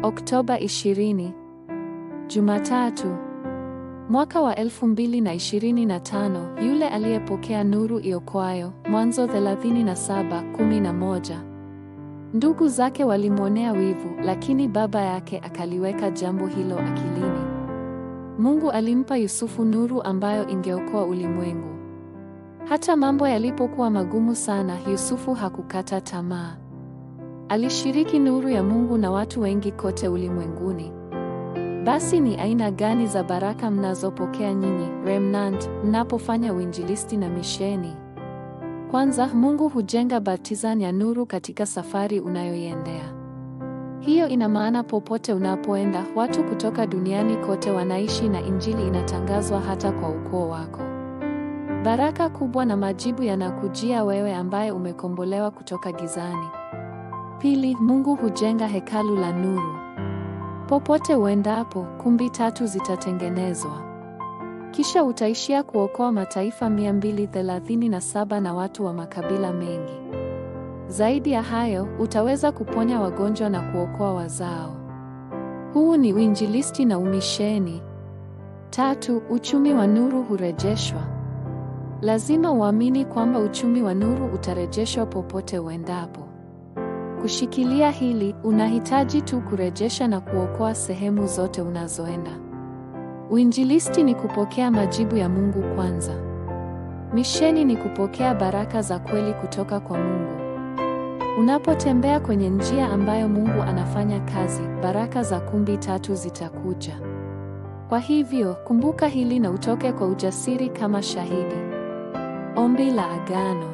Oktoba 20. Jumatatu. Mwaka wa 2025, yule aliyepokea nuru iokoayo. Mwanzo 37:11. Ndugu zake walimwonea wivu, lakini baba yake akaliweka jambo hilo akilini. Mungu alimpa Yusufu nuru ambayo ingeokoa ulimwengu. Hata mambo yalipokuwa magumu sana, Yusufu hakukata tamaa. Alishiriki nuru ya Mungu na watu wengi kote ulimwenguni. Basi ni aina gani za baraka mnazopokea nyinyi, Remnant, mnapofanya uinjilisti na misheni? Kwanza, Mungu hujenga baptizani ya nuru katika safari unayoiendea. Hiyo ina maana popote unapoenda, watu kutoka duniani kote wanaishi na injili inatangazwa hata kwa ukoo wako. Baraka kubwa na majibu yanakujia wewe ambaye umekombolewa kutoka gizani. Pili, Mungu hujenga hekalu la nuru. Popote uendapo, kumbi 3 zitatengenezwa. Kisha utaishia kuokoa mataifa 237 na watu wa makabila mengi. Zaidi ya hayo, utaweza kuponya wagonjwa na kuokoa wazao. Huu ni uinjilisti na umisheni. 3, uchumi wa nuru hurejeshwa. Lazima uamini kwamba uchumi wa nuru utarejeshwa popote uendapo. Kushikilia hili, unahitaji tu kurejesha na kuokoa sehemu zote unazoenda. Uinjilisti ni kupokea majibu ya Mungu kwanza. Misheni ni kupokea baraka za kweli kutoka kwa Mungu. Unapotembea kwenye njia ambayo Mungu anafanya kazi, baraka za kumbi 3 zitakuja. Kwa hivyo, kumbuka hili na utoke kwa ujasiri kama shahidi. Ombi la agano.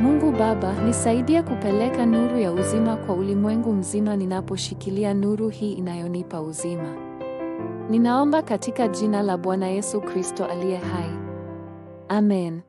Mungu Baba, nisaidie kupeleka nuru ya uzima kwa ulimwengu mzima ninaposhikilia nuru hii inayonipa uzima. Ninaomba katika jina la Bwana Yesu Kristo aliye hai. Amen.